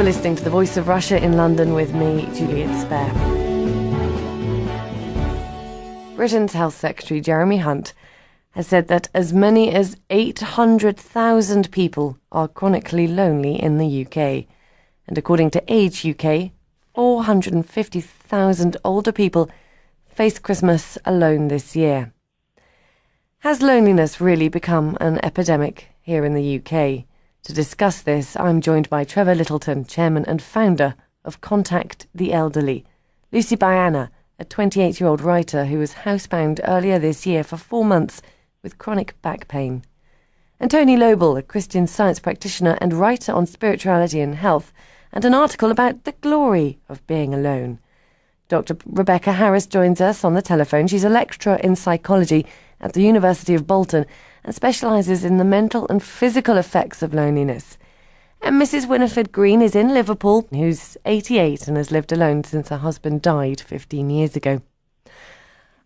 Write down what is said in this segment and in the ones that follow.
listening to The Voice of Russia in London with me, Juliet Spare. Britain's Health Secretary Jeremy Hunt has said that as many as 800,000 people are chronically lonely in the UK. And according to Age UK, 450,000 older people face Christmas alone this year. Has loneliness really become an epidemic here in the UK? To discuss this, I'm joined by Trevor Littleton, chairman and founder of Contact the Elderly, Lucy Biana, a 28-year-old writer who was housebound earlier this year for 4 months with chronic back pain, and Tony Lobel, a Christian Science practitioner and writer on spirituality and health, and an article about the glory of being alone. Dr. Rebecca Harris joins us on the telephone. She's a lecturer in psychology at the University of Bolton and specialises in the mental and physical effects of loneliness. And Mrs. Winifred Green is in Liverpool, who's 88 and has lived alone since her husband died 15 years ago.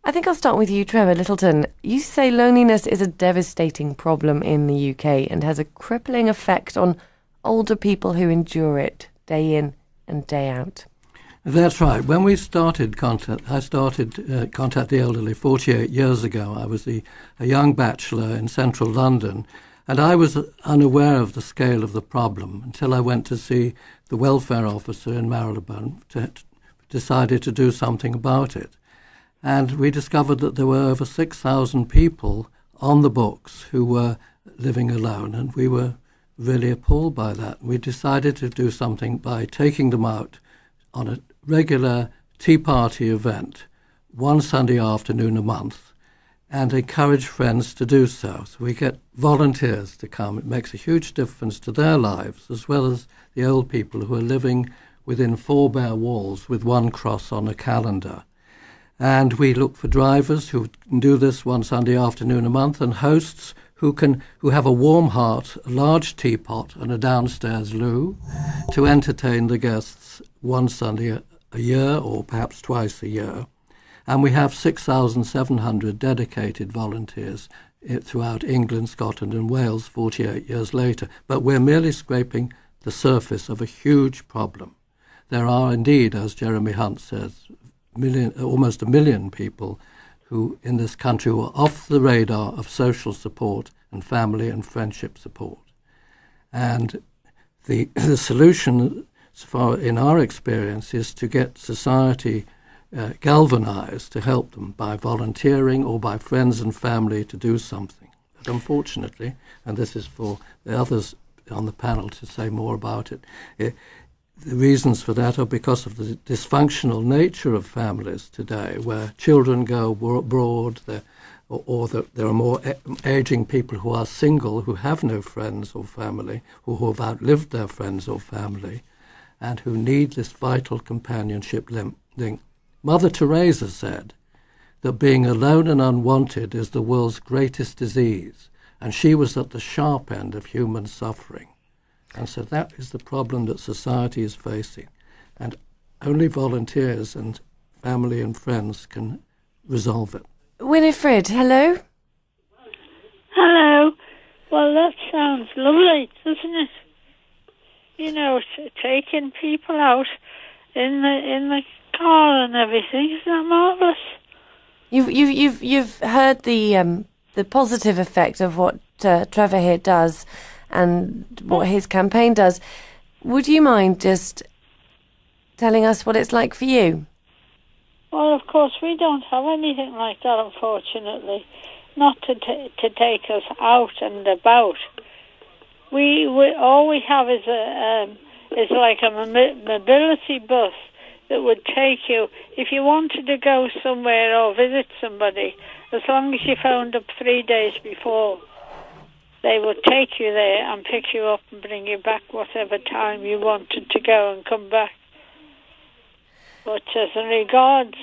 I think I'll start with you, Trevor Littleton. You say loneliness is a devastating problem in the UK and has a crippling effect on older people who endure it day in and day out. That's right. When we started Contact the Elderly 48 years ago. I was a young bachelor in central London, and I was unaware of the scale of the problem until I went to see the welfare officer in Marylebone, decided to do something about it. And we discovered that there were over 6,000 people on the books who were living alone, and we were really appalled by that. We decided to do something by taking them out on a regular tea party event, one Sunday afternoon a month, and encourage friends to do so. So we get volunteers to come. It makes a huge difference to their lives, as well as the old people who are living within 4 bare walls with one cross on a calendar. And we look for drivers who can do this one Sunday afternoon a month, and hosts who have a warm heart, a large teapot and a downstairs loo to entertain the guests one Sunday a year or perhaps twice a year. And we have 6,700 dedicated volunteers throughout England, Scotland and Wales 48 years later. But we're merely scraping the surface of a huge problem. There are indeed, as Jeremy Hunt says, almost 1 million people who in this country were off the radar of social support and family and friendship support. And the solution, so far in our experience, is to get society galvanized to help them by volunteering or by friends and family to do something. But unfortunately, and this is for the others on the panel to say more about it, the reasons for that are because of the dysfunctional nature of families today, where children go abroad, or there are more aging people who are single, who have no friends or family, or who have outlived their friends or family, and who need this vital companionship link. Mother Teresa said that being alone and unwanted is the world's greatest disease, and she was at the sharp end of human suffering. And so that is the problem that society is facing. And only volunteers and family and friends can resolve it. Winifred, hello? Hello. Well, that sounds lovely, doesn't it? You know, taking people out in the car and everything. Isn't that marvellous? You've heard the positive effect of what Trevor here does and what his campaign does. Would you mind just telling us what it's like for you? Well, of course, we don't have anything like that, unfortunately. Not to take us out and about. We all we have is like a mobility bus that would take you if you wanted to go somewhere or visit somebody. As long as you phoned up 3 days before, they would take you there and pick you up and bring you back whatever time you wanted to go and come back. But as regards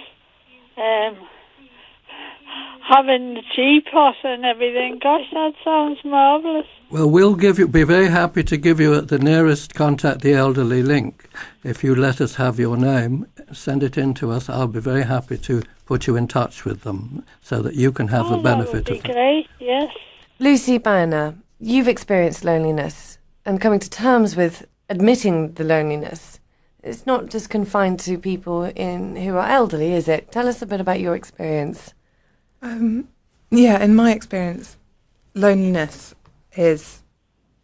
having the teapot and everything, gosh, that sounds marvellous. Well, we'll be very happy to give you the nearest Contact the Elderly link. If you let us have your name, send it in to us. I'll be very happy to put you in touch with them so that you can have the benefit of it. That would be great, yes. Lucy Biana, you've experienced loneliness and coming to terms with admitting the loneliness. It's not just confined to people who are elderly, is it? Tell us a bit about your experience. Yeah, in my experience, loneliness is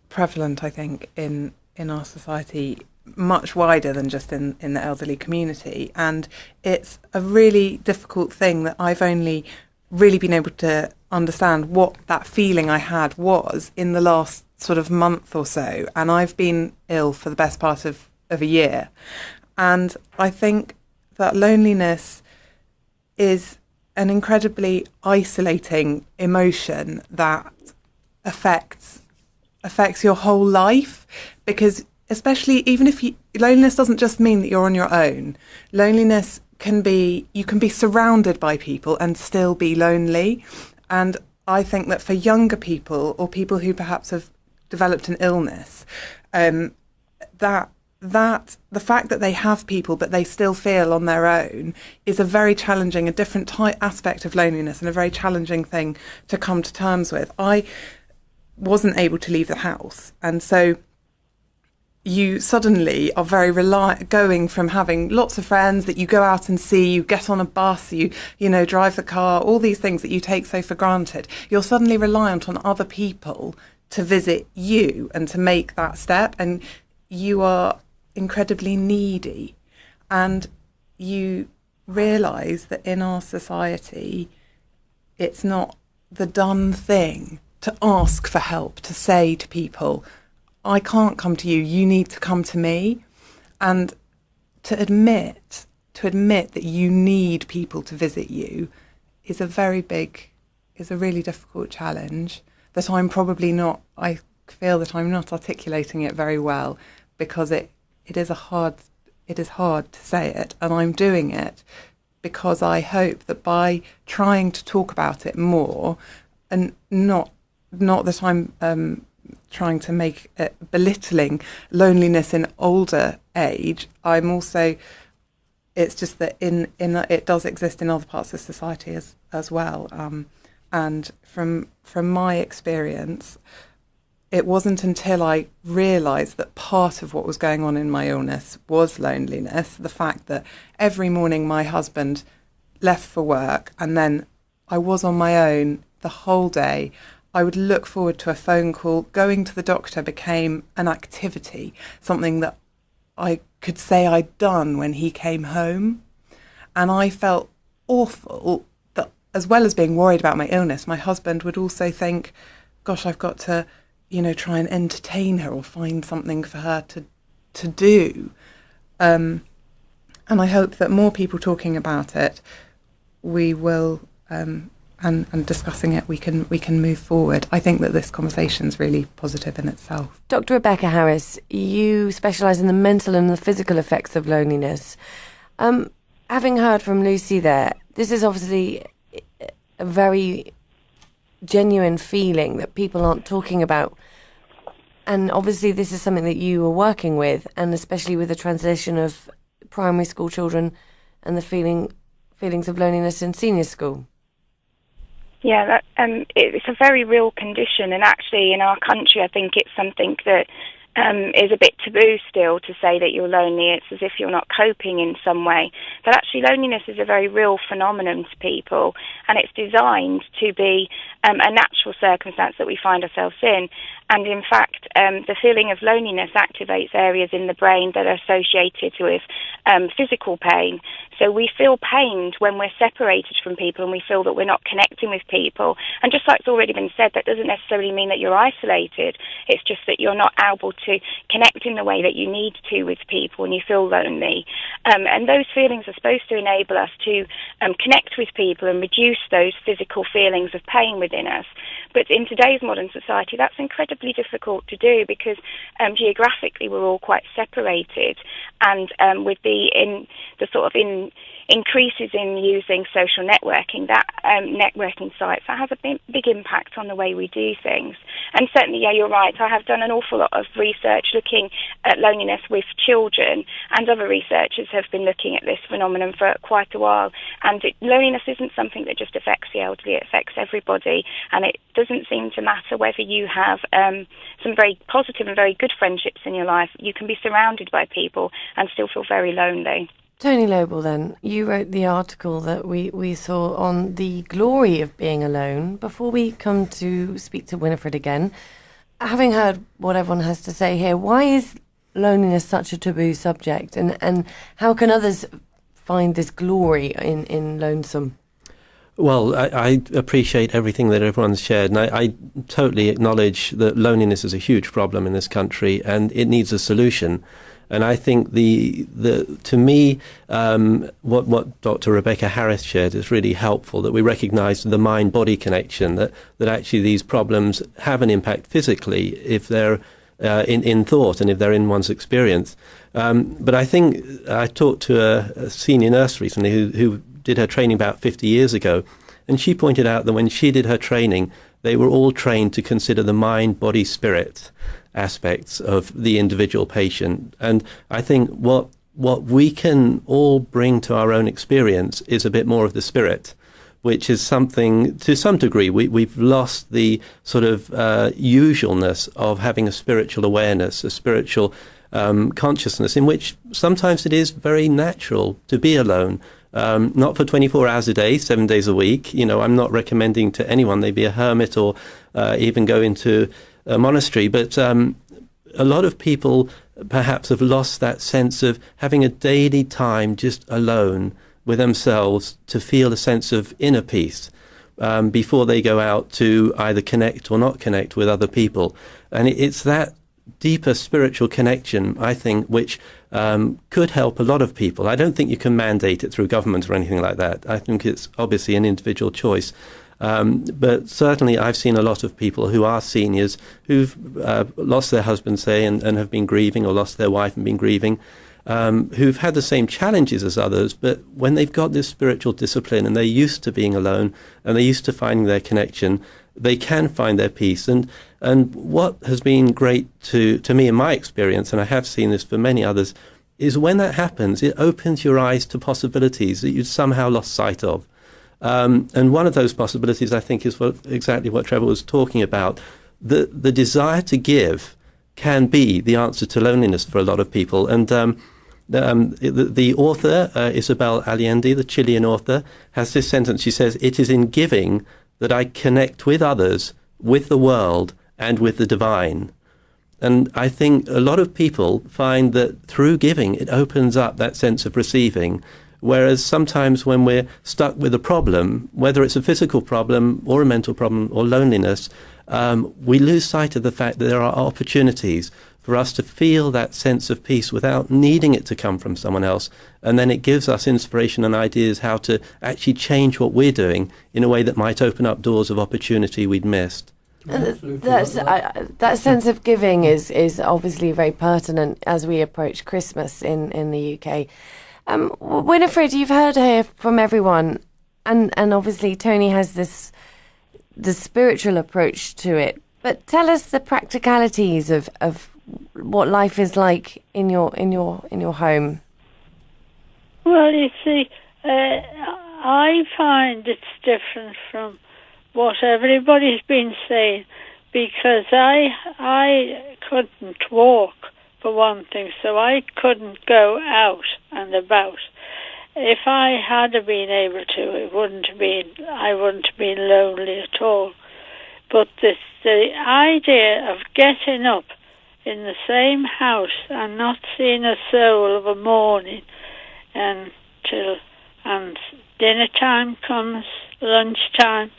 prevalent, I think, in our society, much wider than just in the elderly community. And it's a really difficult thing that I've only really been able to understand what that feeling I had was in the last sort of month or so. And I've been ill for the best part of a year. And I think that loneliness is an incredibly isolating emotion that affects your whole life, because especially even if loneliness doesn't just mean that you're on your own. Loneliness you can be surrounded by people and still be lonely. And I think that for younger people or people who perhaps have developed an illness, that the fact that they have people but they still feel on their own is a very challenging, a different aspect of loneliness, and a very challenging thing to come to terms with. I wasn't able to leave the house, and so you suddenly are very going from having lots of friends that you go out and see, you get on a bus, you drive the car, all these things that you take so for granted. You're suddenly reliant on other people to visit you and to make that step, and you are incredibly needy. And you realise that in our society, it's not the done thing to ask for help, to say to people, I can't come to you, you need to come to me. And to admit that you need people to visit you is a really difficult challenge that I feel that I'm not articulating it very well, because it is hard to say it, and I'm doing it because I hope that by trying to talk about it more, and not that I'm trying to make it belittling loneliness in older age. It's just that it does exist in other parts of society as well. And from my experience, it wasn't until I realised that part of what was going on in my illness was loneliness. The fact that every morning my husband left for work and then I was on my own the whole day. I would look forward to a phone call. Going to the doctor became an activity, something that I could say I'd done when he came home. And I felt awful that, as well as being worried about my illness, my husband would also think, gosh, I've got to, try and entertain her or find something for her to do. And I hope that more people talking about it, we will... And discussing it, we can move forward. I think that this conversation is really positive in itself. Dr. Rebecca Harris, you specialise in the mental and the physical effects of loneliness. Having heard from Lucy there, this is obviously a very genuine feeling that people aren't talking about. And obviously this is something that you are working with, and especially with the transition of primary school children and the feelings of loneliness in senior school. Yeah, it's a very real condition, and actually in our country I think it's something that is a bit taboo still to say that you're lonely. It's as if you're not coping in some way. But actually loneliness is a very real phenomenon to people, and it's designed to be a natural circumstance that we find ourselves in. And in fact, the feeling of loneliness activates areas in the brain that are associated with physical pain. So we feel pained when we're separated from people and we feel that we're not connecting with people. And just like it's already been said, that doesn't necessarily mean that you're isolated. It's just that you're not able to connect in the way that you need to with people and you feel lonely. And those feelings are supposed to enable us to connect with people and reduce those physical feelings of pain within us. But in today's modern society, that's incredibly difficult to do because geographically we're all quite separated, and with the increases in using social networking, that networking sites, that has a big impact on the way we do things. And certainly, yeah, you're right, I have done an awful lot of research looking at loneliness with children, and other researchers have been looking at this phenomenon for quite a while. loneliness isn't something that just affects the elderly, it affects everybody, and it doesn't seem to matter whether you have some very positive and very good friendships in your life. You can be surrounded by people and still feel very lonely. Tony Lobel, then, you wrote the article that we saw on the glory of being alone. Before we come to speak to Winifred again, having heard what everyone has to say here, why is loneliness such a taboo subject, and how can others find this glory in lonesome? Well, I appreciate everything that everyone's shared, and I totally acknowledge that loneliness is a huge problem in this country, and it needs a solution. And I think to me, what Dr. Rebecca Harris shared is really helpful, that we recognise the mind-body connection, that actually these problems have an impact physically if they're in thought and if they're in one's experience. But I think I talked to a senior nurse recently who did her training about 50 years ago, and she pointed out that when she did her training, they were all trained to consider the mind, body, spirit aspects of the individual patient. And I think what we can all bring to our own experience is a bit more of the spirit, which is something, to some degree, we've lost the sort of usualness of having a spiritual awareness, a spiritual consciousness, in which sometimes it is very natural to be alone. Not for 24 hours a day, 7 days a week. I'm not recommending to anyone they be a hermit or even go into a monastery, but a lot of people perhaps have lost that sense of having a daily time just alone with themselves to feel a sense of inner peace before they go out to either connect or not connect with other people. And it's that deeper spiritual connection, I think, which could help a lot of people. I don't think you can mandate it through government or anything like that. I think it's obviously an individual choice. But certainly I've seen a lot of people who are seniors who've lost their husband, say, and have been grieving, or lost their wife and been grieving, who've had the same challenges as others, but when they've got this spiritual discipline and they're used to being alone and they're used to finding their connection, they can find their peace. And what has been great to me in my experience, and I have seen this for many others, is when that happens, it opens your eyes to possibilities that you'd somehow lost sight of. And one of those possibilities, I think, is exactly what Trevor was talking about. The desire to give can be the answer to loneliness for a lot of people. And the author, Isabel Allende, the Chilean author, has this sentence. She says, "It is in giving that I connect with others, with the world, and with the divine." And I think a lot of people find that through giving, it opens up that sense of receiving. Whereas sometimes when we're stuck with a problem, whether it's a physical problem or a mental problem or loneliness, we lose sight of the fact that there are opportunities for us to feel that sense of peace without needing it to come from someone else. And then it gives us inspiration and ideas how to actually change what we're doing in a way that might open up doors of opportunity we'd missed. That sense of giving is obviously very pertinent as we approach Christmas in the UK. Winifred, you've heard here from everyone, and obviously Tony has the spiritual approach to it. But tell us the practicalities of what life is like in your home. Well, you see, I find it's different from what everybody's been saying, because I couldn't walk, for one thing, so I couldn't go out and about. If I had been able to, I wouldn't have been lonely at all. But the idea of getting up in the same house and not seeing a soul of a morning and dinner time comes, lunchtime,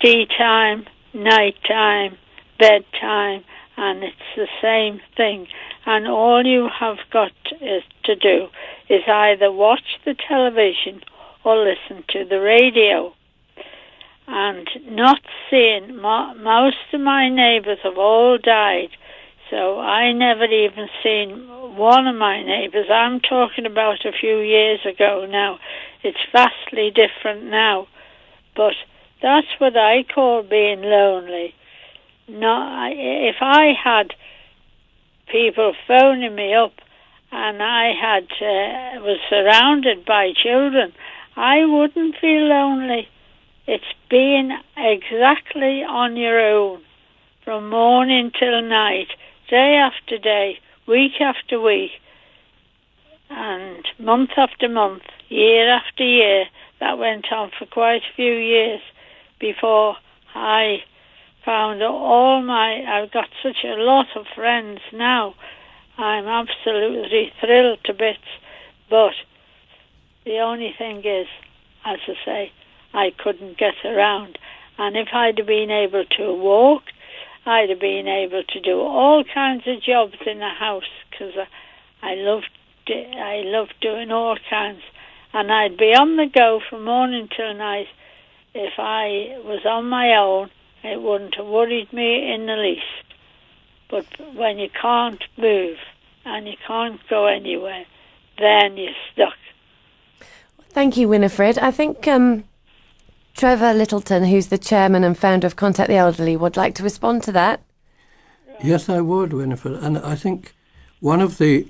tea time, night time, bedtime, and it's the same thing. And all you have got to do is either watch the television or listen to the radio. And not seeing, most of my neighbours have all died, so I never even seen one of my neighbours. I'm talking about a few years ago now. It's vastly different now. But that's what I call being lonely. If I had people phoning me up and I was surrounded by children I wouldn't feel lonely. It's being exactly on your own from morning till night, day after day, week after week, and month after month, year after year. That went on for quite a few years before I found I've got such a lot of friends now. I'm absolutely thrilled to bits, but the only thing is, as I say, I couldn't get around. And if I'd have been able to walk, I'd have been able to do all kinds of jobs in the house, because I loved doing all kinds. And I'd be on the go from morning till night. If I was on my own, it wouldn't have worried me in the least. But when you can't move and you can't go anywhere, then you're stuck. Thank you, Winifred. I think Trevor Littleton, who's the chairman and founder of Contact the Elderly, would like to respond to that. Yes, I would, Winifred. And I think one of the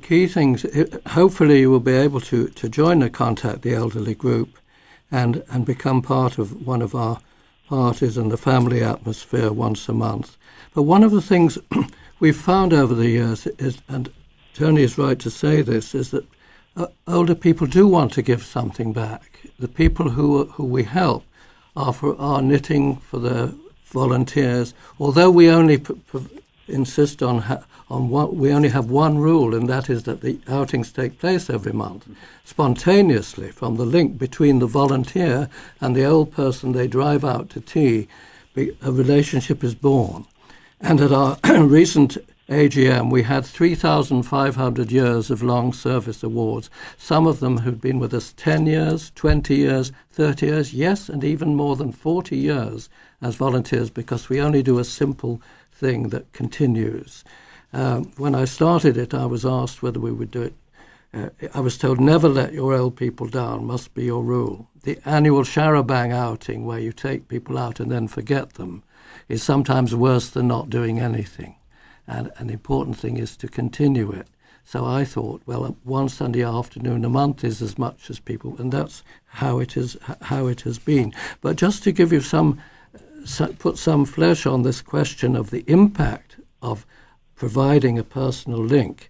key things, hopefully you will be able to join the Contact the Elderly group and become part of one of our parties and the family atmosphere once a month. But one of the things we've found over the years is, and Tony is right to say this, is that older people do want to give something back. The people who we help are knitting for the volunteers, although we only insist on what we only have one rule, and that is that the outings take place every month, spontaneously, from the link between the volunteer and the old person they drive out to tea. A relationship is born. And at our recent AGM, we had 3,500 years of long service awards. Some of them had been with us 10 years, 20 years, 30 years, yes, and even more than 40 years as volunteers, because we only do a simple thing that continues. When I started it, I was asked whether we would do it. I was told, never let your old people down, must be your rule. The annual Charabang outing, where you take people out and then forget them, is sometimes worse than not doing anything. And an important thing is to continue it. So I thought, well, one Sunday afternoon a month is as much as people, and that's how it has been. But just to give you put some flesh on this question of the impact of providing a personal link.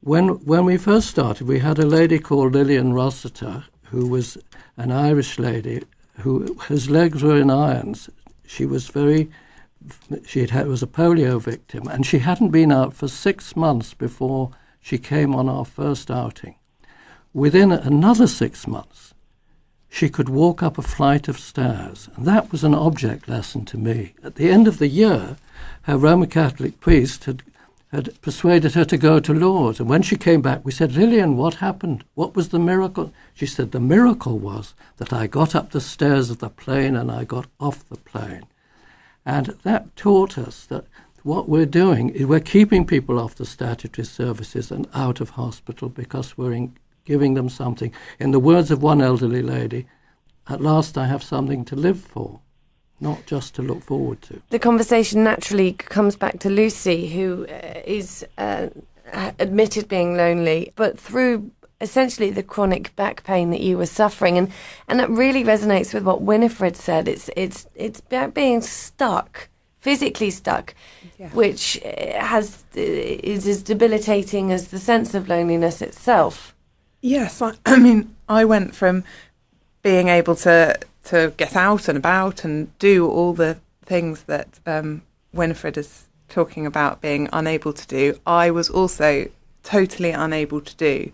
When we first started, we had a lady called Lillian Rossiter, who was an Irish lady whose legs were in irons. She was was a polio victim, and she hadn't been out for 6 months before she came on our first outing. Within another 6 months, she could walk up a flight of stairs, and that was an object lesson to me. At the end of the year, her Roman Catholic priest had persuaded her to go to Lourdes, and when she came back, we said, Lillian, what happened? What was the miracle? She said, the miracle was that I got up the stairs of the plane and I got off the plane. And that taught us that what we're doing is we're keeping people off the statutory services and out of hospital because we're giving them something. In the words of one elderly lady, at last I have something to live for, not just to look forward to. The conversation naturally comes back to Lucy, who is admitted being lonely, but through essentially the chronic back pain that you were suffering, and that really resonates with what Winifred said. It's about being stuck, physically stuck, yeah, which is as debilitating as the sense of loneliness itself. Yes, I mean, I went from being able to get out and about and do all the things that Winifred is talking about being unable to do. I was also totally unable to do.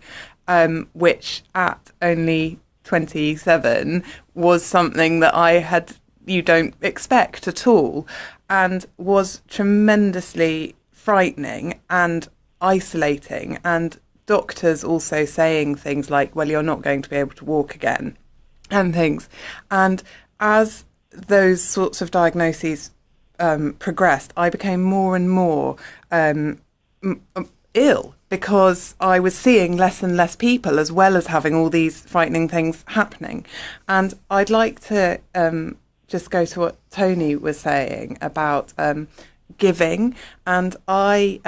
Which at only 27 was something that you don't expect at all, and was tremendously frightening and isolating, and doctors also saying things like, well, you're not going to be able to walk again, and things. And as those sorts of diagnoses progressed, I became more and more ill, because I was seeing less and less people, as well as having all these frightening things happening. And I'd like to just go to what Tony was saying about giving. And I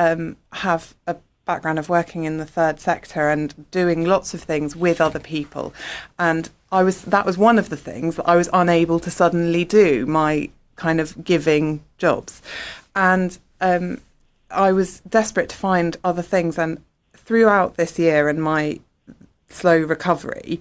have a background of working in the third sector and doing lots of things with other people. And that was one of the things that I was unable to suddenly do, my kind of giving jobs. And I was desperate to find other things. And throughout this year and my slow recovery,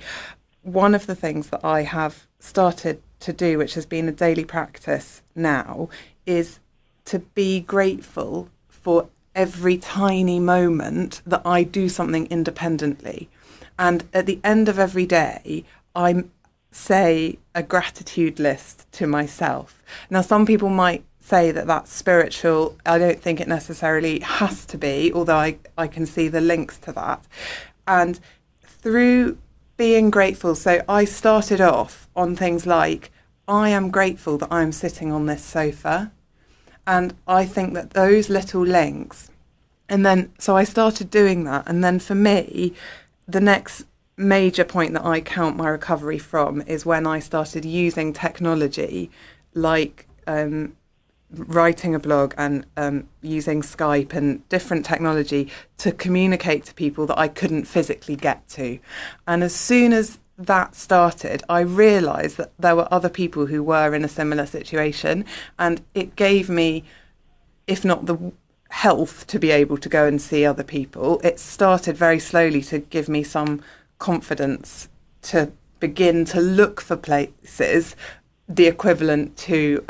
one of the things that I have started to do, which has been a daily practice now, is to be grateful for every tiny moment that I do something independently. And at the end of every day, I say a gratitude list to myself. Now, some people might say that that's spiritual. I don't think it necessarily has to be, although I can see the links to that. And through being grateful, so I started off on things like, I am grateful that I'm sitting on this sofa. And I think that those little links, and then, so I started doing that. And then for me, the next major point that I count my recovery from is when I started using technology, like writing a blog and using Skype and different technology to communicate to people that I couldn't physically get to. And as soon as that started, I realised that there were other people who were in a similar situation, and it gave me, if not the health to be able to go and see other people, it started very slowly to give me some confidence to begin to look for places, the equivalent to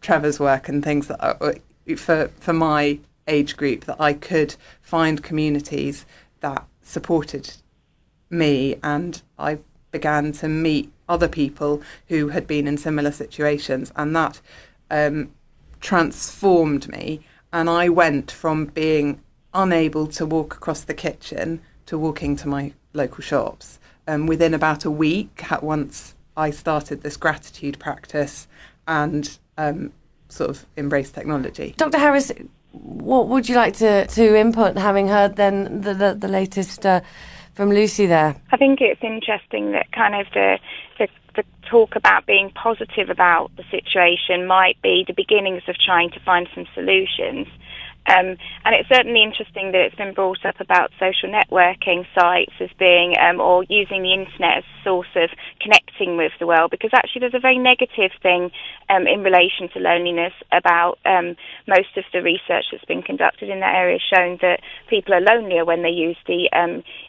Trevor's work and things that are, for my age group, that I could find communities that supported me, and I began to meet other people who had been in similar situations, and that transformed me. And I went from being unable to walk across the kitchen to walking to my local shops within about a week, once I started this gratitude practice and sort of embraced technology. Dr. Harris, what would you like to input, having heard then the latest from Lucy there? I think it's interesting that kind of the talk about being positive about the situation might be the beginnings of trying to find some solutions. And it's certainly interesting that it's been brought up about social networking sites as being, or using the internet as a source of connecting with the world, because actually there's a very negative thing in relation to loneliness about most of the research that's been conducted in that area shown that people are lonelier when they use the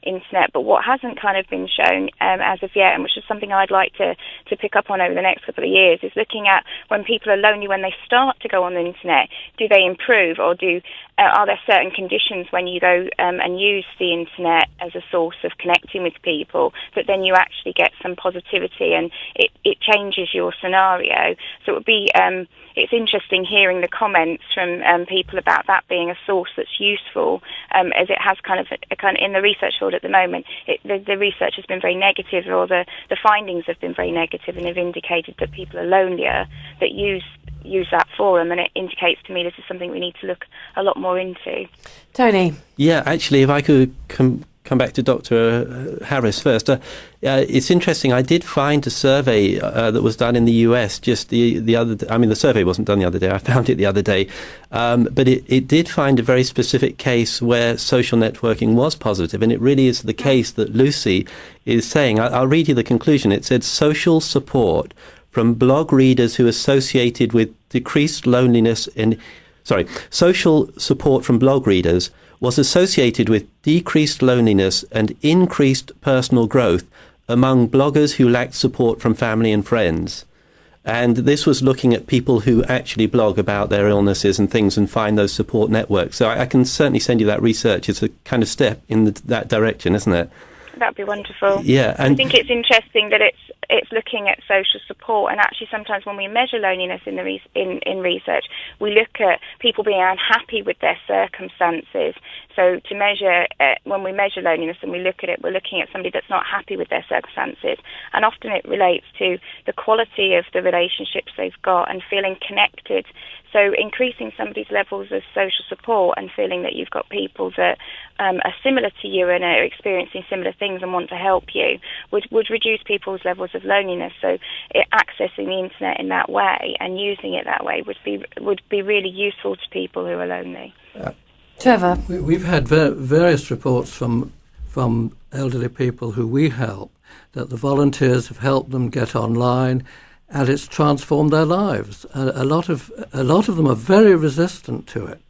internet. But what hasn't kind of been shown as of yet, and which is something I'd like to pick up on over the next couple of years, is looking at when people are lonely when they start to go on the internet, do they improve, or are there certain conditions when you go and use the internet as a source of connecting with people that then you actually get some positivity and it changes your scenario? So it would be it's interesting hearing the comments from people about that being a source that's useful, as it has kind of in the research field at the moment. The research has been very negative, or the findings have been very negative, and have indicated that people are lonelier that use that forum, and it indicates to me this is something we need to look a lot more into. Tony? Yeah, actually, if I could come back to Dr. Harris first. It's interesting, I did find a survey that was done in the US just the other day. I mean, the survey wasn't done the other day, I found it the other day. But it did find a very specific case where social networking was positive, and it really is the case that Lucy is saying. I'll read you the conclusion. It said, social support from blog readers who associated with decreased loneliness social support from blog readers was associated with decreased loneliness and increased personal growth among bloggers who lacked support from family and friends. And this was looking at people who actually blog about their illnesses and things and find those support networks. So I can certainly send you that research. It's a kind of step in that direction, isn't it? That'd be wonderful. Yeah, and I think it's interesting that it's looking at social support, and actually sometimes when we measure loneliness in research, we look at people being unhappy with their circumstances. So to measure when we measure loneliness and we look at it, we're looking at somebody that's not happy with their circumstances, and often it relates to the quality of the relationships they've got and feeling connected. So increasing somebody's levels of social support and feeling that you've got people that are similar to you and are experiencing similar things and want to help you would reduce people's levels of loneliness. So accessing the internet in that way and using it that way would be really useful to people who are lonely. Trevor? We've had various reports from elderly people who we help that the volunteers have helped them get online, and it's transformed their lives. A lot of them are very resistant to it,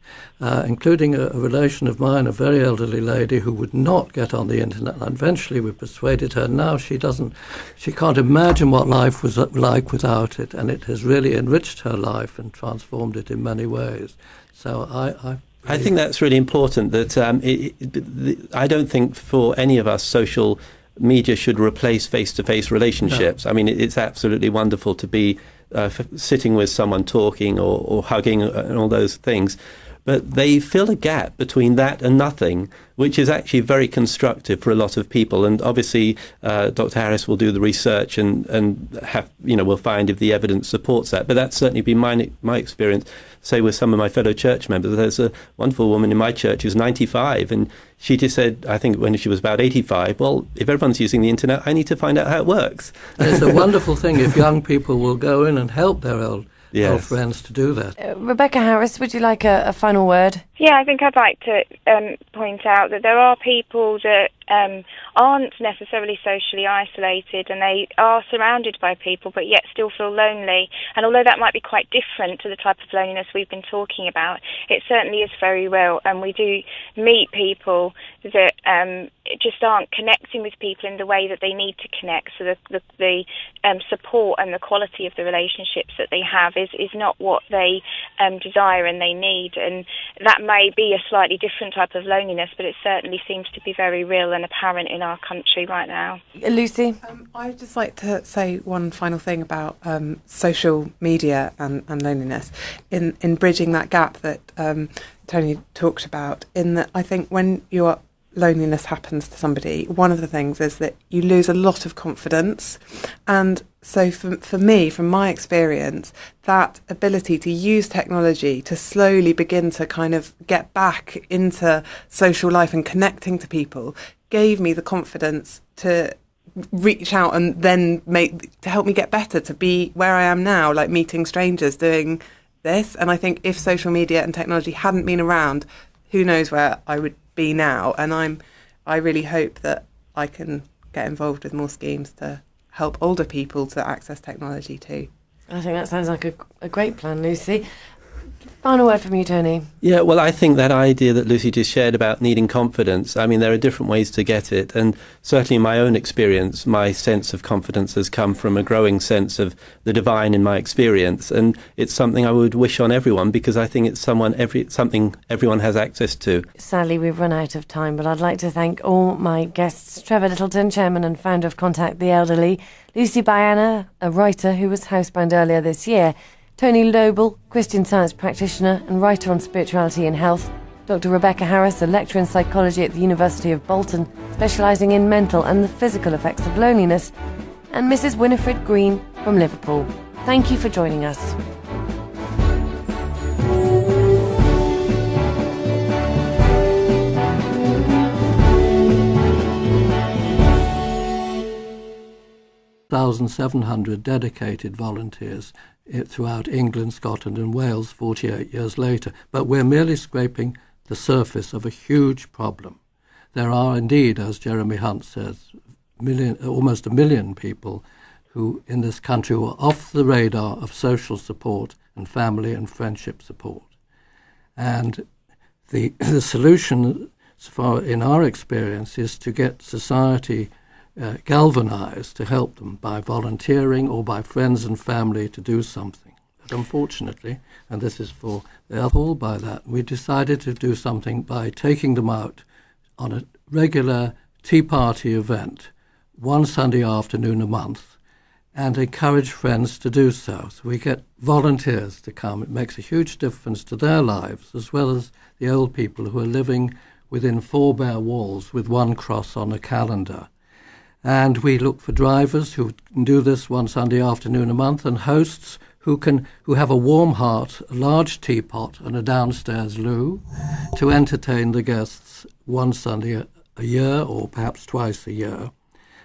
including a relation of mine, a very elderly lady who would not get on the internet. And eventually we persuaded her. Now she can't imagine what life was like without it, and it has really enriched her life and transformed it in many ways. So I think that's really important. That I don't think for any of us social media should replace face-to-face relationships. No. I mean, it's absolutely wonderful to be sitting with someone talking or hugging and all those things. But they fill a gap between that and nothing, which is actually very constructive for a lot of people. And obviously, Dr. Harris will do the research and have, we'll find if the evidence supports that. But that's certainly been my experience, say, with some of my fellow church members. There's a wonderful woman in my church who's 95, and she just said, I think when she was about 85, well, if everyone's using the internet, I need to find out how it works. It's a wonderful thing if young people will go in and help their old friends to do that. Rebecca Harris, would you like a final word? Yeah, I think I'd like to point out that there are people that aren't necessarily socially isolated, and they are surrounded by people but yet still feel lonely. And although that might be quite different to the type of loneliness we've been talking about, it certainly is very real. And we do meet people that just aren't connecting with people in the way that they need to connect. So the support and the quality of the relationships that they have is not what they desire and they need. And that may be a slightly different type of loneliness, but it certainly seems to be very real and apparent in our country right now. Lucy? I'd just like to say one final thing about social media and loneliness in bridging that gap that Tony talked about, in that I think when your loneliness happens to somebody, one of the things is that you lose a lot of confidence. And so for me, from my experience, that ability to use technology to slowly begin to kind of get back into social life and connecting to people gave me the confidence to reach out and then to help me get better, to be where I am now, like meeting strangers, doing this. And I think if social media and technology hadn't been around, who knows where I would be now. And I really hope that I can get involved with more schemes to help older people to access technology too. I think that sounds like a great plan, Lucy. Final word from you, Tony. Yeah, well, I think that idea that Lucy just shared about needing confidence, I mean, there are different ways to get it. And certainly in my own experience, my sense of confidence has come from a growing sense of the divine in my experience. And it's something I would wish on everyone, because I think it's something everyone has access to. Sadly, we've run out of time, but I'd like to thank all my guests: Trevor Littleton, chairman and founder of Contact the Elderly; Lucy Biana, a writer who was housebound earlier this year; Tony Noble, Christian Science practitioner and writer on spirituality and health; Dr. Rebecca Harris, a lecturer in psychology at the University of Bolton, specialising in mental and the physical effects of loneliness; and Mrs. Winifred Green from Liverpool. Thank you for joining us. $1,700 dedicated volunteers throughout England, Scotland and Wales 48 years later. But we're merely scraping the surface of a huge problem. There are indeed, as Jeremy Hunt says, almost a million people who in this country were off the radar of social support and family and friendship support. And the solution, so far in our experience, is to get society galvanized to help them by volunteering or by friends and family to do something. But unfortunately, and this is for the all by that, we decided to do something by taking them out on a regular tea party event one Sunday afternoon a month and encourage friends to do so. So we get volunteers to come. It makes a huge difference to their lives, as well as the old people who are living within four bare walls with one cross on a calendar. And we look for drivers who can do this one Sunday afternoon a month, and hosts who have a warm heart, a large teapot and a downstairs loo to entertain the guests one Sunday a year or perhaps twice a year.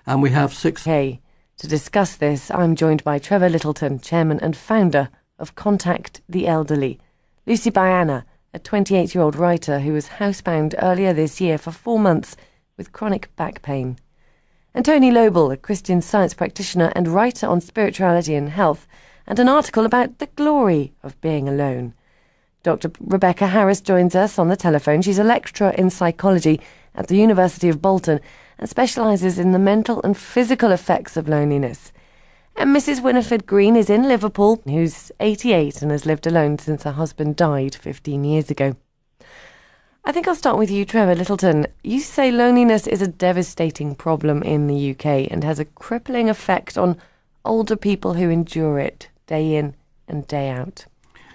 And we have 6... Hey, to discuss this, I'm joined by Trevor Littleton, chairman and founder of Contact the Elderly; Lucy Biana, a 28-year-old writer who was housebound earlier this year for 4 months with chronic back pain. And Tony Lobel, a Christian Science practitioner and writer on spirituality and health, and an article about the glory of being alone. Dr. Rebecca Harris joins us on the telephone. She's a lecturer in psychology at the University of Bolton and specialises in the mental and physical effects of loneliness. And Mrs. Winifred Green is in Liverpool, who's 88 and has lived alone since her husband died 15 years ago. I think I'll start with you, Trevor Littleton. You say loneliness is a devastating problem in the UK and has a crippling effect on older people who endure it day in and day out.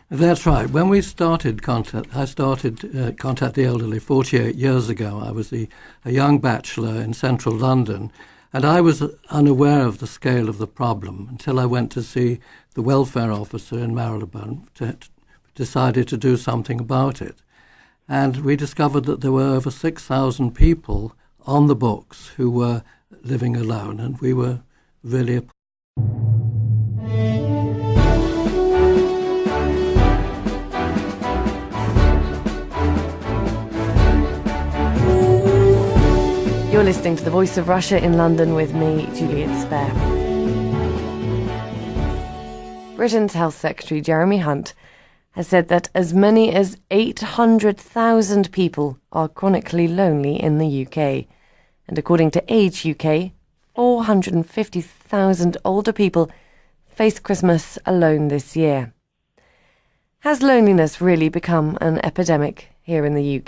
That's right. When we started I started Contact the Elderly 48 years ago. I was a young bachelor in central London, and I was unaware of the scale of the problem until I went to see the welfare officer in Marylebone, decided to do something about it. And we discovered that there were over 6,000 people on the books who were living alone, and we were really You're listening to The Voice of Russia in London with me, Juliet Spare. Britain's Health Secretary Jeremy Hunt has said that as many as 800,000 people are chronically lonely in the UK. And according to Age UK, 450,000 older people face Christmas alone this year. Has loneliness really become an epidemic here in the UK?